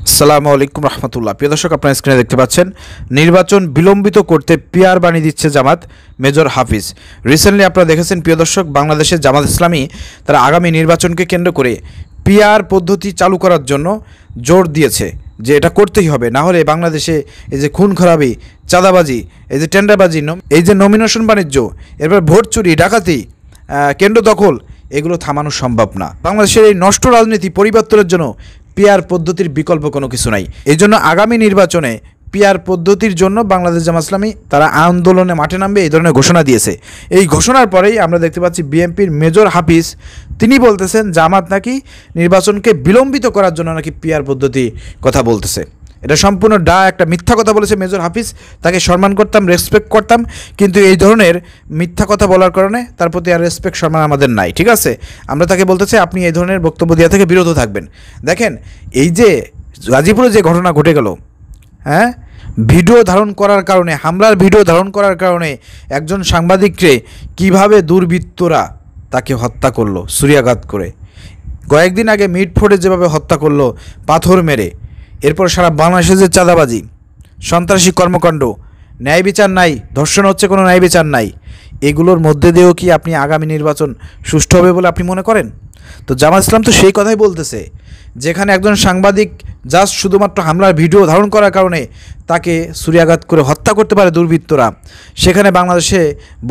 আসসালামু আলাইকুম রহমতুল্লাহ। প্রিয় দর্শক, আপনারা স্ক্রিনে দেখতে পাচ্ছেন নির্বাচন বিলম্বিত করতে পিআর বানিয়ে দিচ্ছে জামাত মেজর হাফিজ। রিসেন্টলি আপনারা দেখেছেন প্রিয় দর্শক, বাংলাদেশের জামাত ইসলামী তারা আগামী নির্বাচনকে কেন্দ্র করে পিআর পদ্ধতি চালু করার জন্য জোর দিয়েছে যে এটা করতেই হবে, না হলে বাংলাদেশে এই যে খুন খারাপি, চাঁদাবাজি, এই যে টেন্ডারবাজি, এই যে নমিনেশন বাণিজ্য, এরপর ভোট চুরি, ডাকাতি, কেন্দ্র দখল, এগুলো থামানো সম্ভব না। বাংলাদেশের এই নষ্ট রাজনীতি পরিবর্তনের জন্য পিআর পদ্ধতির বিকল্প কোনো কিছু নাই। এই জন্য আগামী নির্বাচনে পিআর পদ্ধতির জন্য বাংলাদেশ জামাত ইসলামী তারা আন্দোলনে মাঠে নামবে, এই ধরনের ঘোষণা দিয়েছে। এই ঘোষণার পরেই আমরা দেখতে পাচ্ছি বিএনপির মেজর হাফিজ তিনি বলতেছেন জামাত নাকি নির্বাচনকে বিলম্বিত করার জন্য নাকি পিআর পদ্ধতি কথা বলতেছে। এটা সম্পূর্ণ একটা মিথ্যা কথা বলেছে মেজর হাফিজ। তাকে সম্মান করতাম, রেসপেক্ট করতাম, কিন্তু এই ধরনের মিথ্যা কথা বলার কারণে তার প্রতি আর রেসপেক্ট সম্মান আমাদের নাই। ঠিক আছে, আমরা তাকে বলতে চাই আপনি এই ধরনের বক্তব্য দেওয়া থেকে বিরত থাকবেন। দেখেন, এই যে গাজীপুরে যে ঘটনা ঘটে গেল, ভিডিও ধারণ করার কারণে, হামলার ভিডিও ধারণ করার কারণে একজন সাংবাদিককে কিভাবে দুর্বৃত্তরা তাকে হত্যা করলো ছুরিয়াঘাত করে, কয়েকদিন আগে মিটফোর্ডে যেভাবে হত্যা করলো পাথর মেরে, এরপর সারা বাংলাদেশে যে চাঁদাবাজি, সন্ত্রাসী কর্মকাণ্ড, ন্যায় বিচার নাই, ধর্ষণ হচ্ছে, কোনো ন্যায় বিচার নাই, এগুলোর মধ্যে দিয়েও কি আপনি আগামী নির্বাচন সুষ্ঠু হবে বলে আপনি মনে করেন? তো জামাত ইসলাম তো সেই কথাই বলতেছে, যেখানে একজন সাংবাদিক জাস্ট শুধুমাত্র হামলার ভিডিও ধারণ করার কারণে তাকে ছুরিয়াঘাত করে হত্যা করতে পারে দুর্বৃত্তরা, সেখানে বাংলাদেশে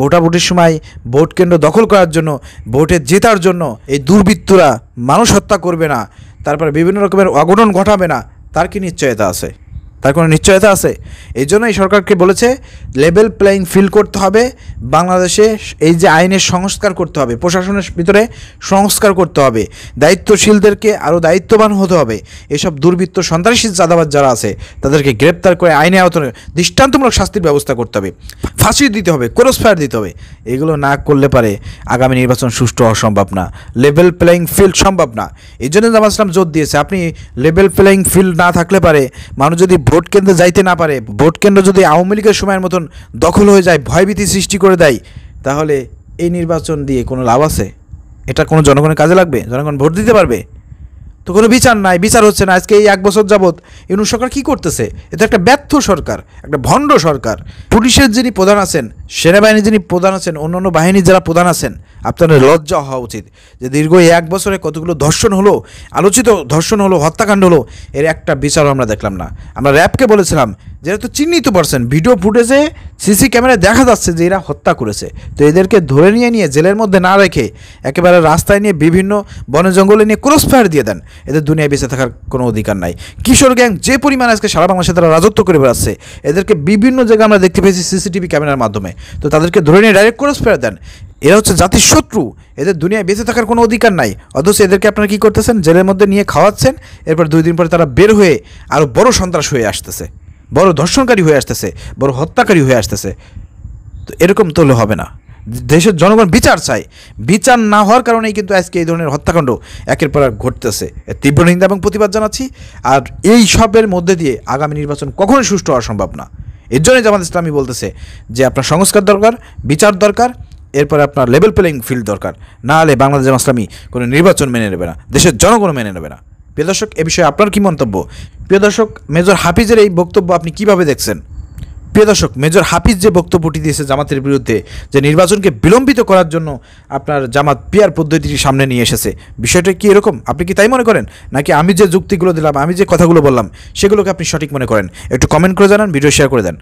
ভোটাভুটির সময় ভোট কেন্দ্র দখল করার জন্য, ভোটে জেতার জন্য এই দুর্বৃত্তরা মানুষ হত্যা করবে না, তারপরে বিভিন্ন রকমের অঘটন ঘটাবে না, তার কি নিশ্চয়তা আছে? তার কোনো নিশ্চয়তা আছে? এই জন্য এই সরকারকে বলেছে লেভেল প্লেইং ফিল্ড করতে হবে, বাংলাদেশে এই যে আইনের সংস্কার করতে হবে, প্রশাসনের ভিতরে সংস্কার করতে হবে, দায়িত্বশীলদেরকে আরও দায়িত্ববান হতে হবে, এসব দুর্বৃত্ত সন্ত্রাসী চাঁদাবাজ যারা আছে তাদেরকে গ্রেপ্তার করে আইনে আওতায় দৃষ্টান্তমূলক শাস্তির ব্যবস্থা করতে হবে, ফাঁসি দিতে হবে, ক্রস ফায়ার দিতে হবে। এগুলো না করলে পারে আগামী নির্বাচন সুষ্ঠু হওয়া সম্ভব না, লেভেল প্লেইং ফিল্ড সম্ভব না। এই জন্য জামাত ইসলাম জোর দিয়েছে আপনি লেভেল প্লেইং ফিল্ড না থাকলে পারে মানুষ যদি ভোট কেন্দ্রে যাইতে না পারে, ভোট কেন্দ্র যদি আওয়ামী লীগের সময়ের মতন দখল হয়ে যায়, ভয়ভীতি সৃষ্টি করে দেয়, তাহলে এই নির্বাচন দিয়ে কোনো লাভ আছে? এটা কোনো জনগণের কাজে লাগবে? জনগণ ভোট দিতে পারবে? তো কোনো বিচার নাই, বিচার হচ্ছে না। আজকে এই 1 বছর যাবৎ ইউনূস সরকার কী করতেছে? এটা একটা ব্যর্থ সরকার, একটা ভণ্ড সরকার। পুলিশের যিনি প্রধান আছেন, সেনাবাহিনীর যিনি প্রধান আছেন, অন্যান্য বাহিনীর যারা প্রধান আছেন, আপনাদের লজ্জা হওয়া উচিত যে দীর্ঘ 1 বছরে কতগুলো ধর্ষণ হলো, আলোচিত ধর্ষণ হলো, হত্যাকাণ্ড হলো, এর একটা বিচারও আমরা দেখলাম না। আমরা র্যাবকে বলেছিলাম যেটা তো চিহ্নিত পারছেন, ভিডিও ফুটেজে সিসি ক্যামেরায় দেখা যাচ্ছে যে এরা হত্যা করেছে, তো এদেরকে ধরে নিয়ে জেলের মধ্যে না রেখে একেবারে রাস্তায় নিয়ে বিভিন্ন বনে জঙ্গলে নিয়ে ক্রস ফায়ার দিয়ে দেন। এদের দুনিয়ায় বেঁচে থাকার কোনো অধিকার নাই। কিশোর গ্যাং যে পরিমাণ আজকে সারা বাংলাদেশে তারা রাজত্ব করে বেড়াচ্ছে, এদেরকে বিভিন্ন জায়গায় আমরা দেখতে পেয়েছি সিসিটিভি ক্যামেরার মাধ্যমে, তো তাদেরকে ধরে নিয়ে ডাইরেক্ট ক্রস ফায়ার দেন। এরা হচ্ছে জাতির শত্রু, এদের দুনিয়ায় বেঁচে থাকার কোনো অধিকার নাই। অথচ এদেরকে আপনারা কী করতেছেন? জেলের মধ্যে নিয়ে খাওয়াচ্ছেন, এরপর 2 দিন পরে তারা বের হয়ে আরও বড় সন্ত্রাস হয়ে আসতেছে, বড় ধর্ষণকারী হয়ে আসতেছে, বড় হত্যাকারী হয়ে আসতেছে। তো এরকম তো হলে হবে না। দেশের জনগণ বিচার চায়, বিচার না হওয়ার কারণেই কিন্তু আজকে এই ধরনের হত্যাকাণ্ড একের পর এক ঘটতেছে। তীব্র নিন্দা এবং প্রতিবাদ জানাচ্ছি। আর এই সবের মধ্যে দিয়ে আগামী নির্বাচন কখনোই সুষ্ঠু হওয়া সম্ভব না। এর জন্যই জামাত ইসলামী বলতেছে যে আপনার সংস্কার দরকার, বিচার দরকার, এরপরে আপনার লেভেল প্লেইং ফিল্ড দরকার। না হলে বাংলাদেশ জামাত ইসলামী কোনো নির্বাচন মেনে নেবে না, দেশের জনগণ মেনে নেবে না। প্রিয় দর্শক, এ বিষয়ে আপনার কী মন্তব্য? প্রিয় দর্শক, মেজর হাফিজের এই বক্তব্য আপনি কীভাবে দেখছেন? প্রিয় দর্শক, মেজর হাফিজ যে বক্তব্যটি দিয়েছে জামাতের বিরুদ্ধে, যে নির্বাচনকে বিলম্বিত করার জন্য আপনার জামাত পিআর পদ্ধতিটি সামনে নিয়ে এসেছে, বিষয়টা কি এরকম? আপনি কি তাই মনে করেন, নাকি আমি যে যুক্তিগুলো দিলাম, আমি যে কথাগুলো বললাম, সেগুলোকে আপনি সঠিক মনে করেন? একটু কমেন্ট করে জানান, ভিডিও শেয়ার করে দেন।